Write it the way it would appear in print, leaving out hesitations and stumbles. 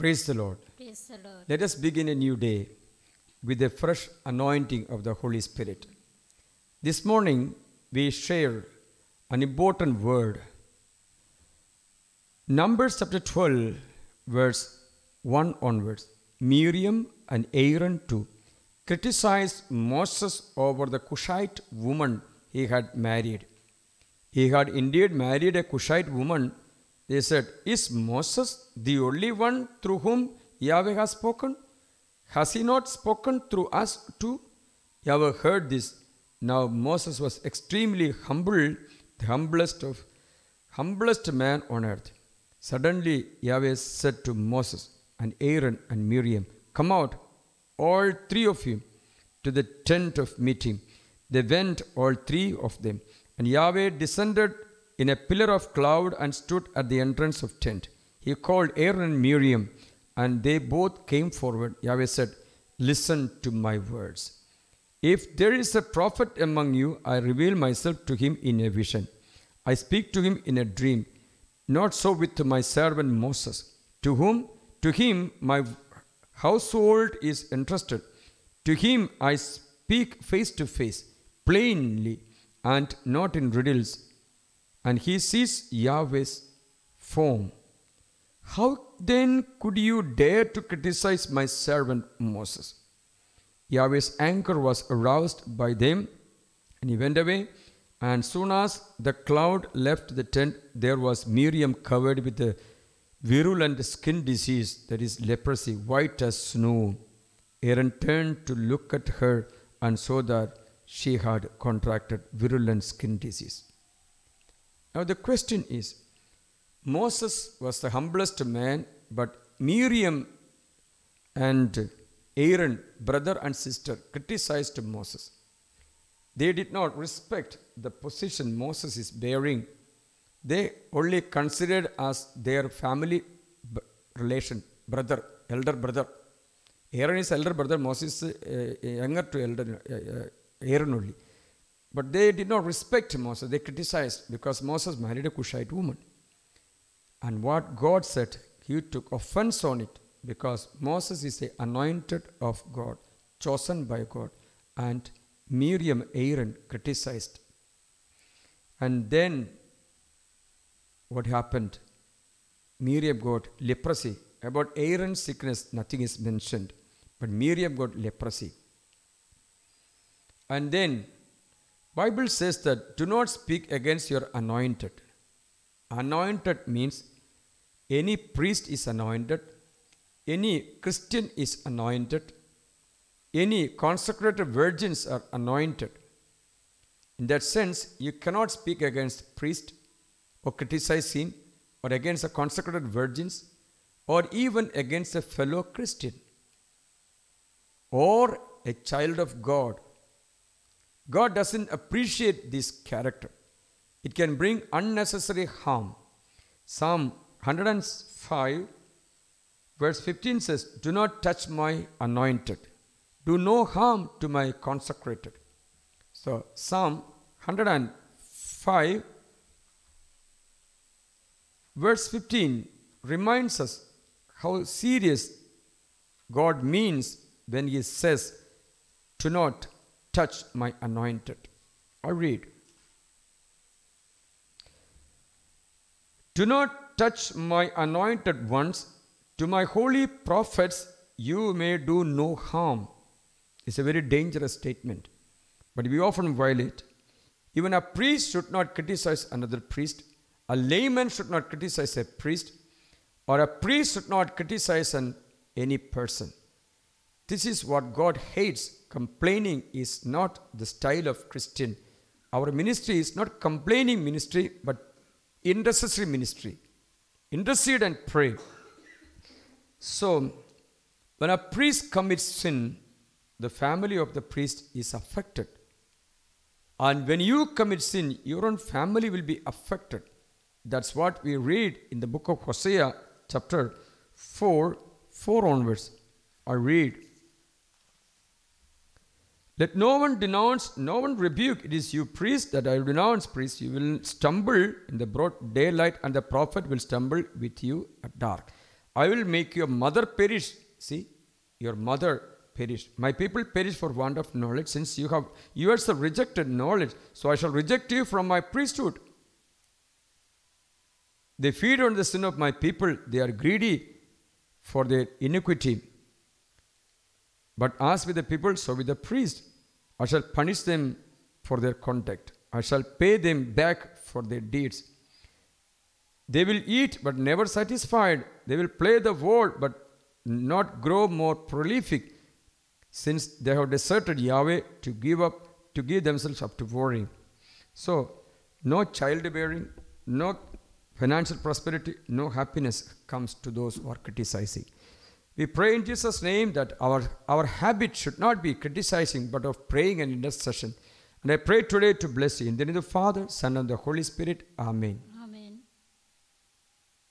Praise the Lord. Praise the Lord. Let us begin a new day with a fresh anointing of the Holy Spirit. This morning we share an important word. Numbers chapter 12, verse 1 onwards. Miriam and Aaron too criticized Moses over the Cushite woman he had married. He had indeed married a Cushite woman. They said, "Is Moses the only one through whom Yahweh has spoken? Has he not spoken through us too?" Yahweh heard this. Now Moses was extremely humbled, the humblest man on earth. Suddenly Yahweh said to Moses and Aaron and Miriam, "Come out, all three of you, to the tent of meeting." They went, all three of them, and Yahweh descended in a pillar of cloud and stood at the entrance of tent. He called Aaron and Miriam, and they both came forward. Yahweh said, "Listen to my words. If there is a prophet among you, I reveal myself to him in a vision. I speak to him in a dream. Not so with my servant Moses, to him my household is entrusted. To him I speak face to face, plainly, and not in riddles, and he sees Yahweh's form. How then could you dare to criticize my servant Moses?" Yahweh's anger was aroused by them, and he went away. And soon as the cloud left the tent, there was Miriam covered with a virulent skin disease, that is leprosy, white as snow. Aaron turned to look at her and saw that she had contracted virulent skin disease. Now the question is, Moses was the humblest man, but Miriam and Aaron, brother and sister, criticized Moses. They did not respect the position Moses is bearing. They only considered as their family relation, brother, elder brother. Aaron is elder brother, Moses younger to elder Aaron only. But they did not respect Moses. They criticized because Moses married a Cushite woman. And what God said, he took offense on it, because Moses is the anointed of God, chosen by God. And Miriam, Aaron criticized. And then what happened? Miriam got leprosy. About Aaron's sickness, nothing is mentioned. But Miriam got leprosy. And then Bible says that do not speak against your anointed. Anointed means any priest is anointed, any Christian is anointed, any consecrated virgins are anointed. In that sense, you cannot speak against priest or criticize him, or against the consecrated virgins, or even against a fellow Christian or a child of God. God doesn't appreciate this character. It can bring unnecessary harm. Psalm 105 verse 15 says, "Do not touch my anointed. Do no harm to my consecrated." So Psalm 105 verse 15 reminds us how serious God means when he says, "Do not touch my anointed." I read, "Do not touch my anointed ones. To my holy prophets you may do no harm." It's a very dangerous statement, but we often violate. Even a priest should not criticize another priest. A layman should not criticize a priest, or a priest should not criticize any person. This is what God hates. Complaining is not the style of Christian. Our ministry is not complaining ministry, but intercessory ministry. Intercede and pray. So, when a priest commits sin, the family of the priest is affected. And when you commit sin, your own family will be affected. That's what we read in the book of Hosea, chapter 4 onwards. I read, "Let no one denounce, no one rebuke. It is you priests that I denounce, priests. You will stumble in the broad daylight, and the prophet will stumble with you at dark. I will make your mother perish. See, your mother perish. My people perish for want of knowledge, since you have yourself rejected knowledge. So I shall reject you from my priesthood. They feed on the sin of my people. They are greedy for their iniquity. But as with the people, so with the priest, I shall punish them for their conduct. I shall pay them back for their deeds. They will eat, but never satisfied. They will play the world, but not grow more prolific, since they have deserted Yahweh to give themselves up to worry. So, no childbearing, no financial prosperity, no happiness comes to those who are criticizing. We pray in Jesus' name that our habit should not be criticizing, but of praying and intercession. And I pray today to bless you. In the name of the Father, Son, and the Holy Spirit. Amen.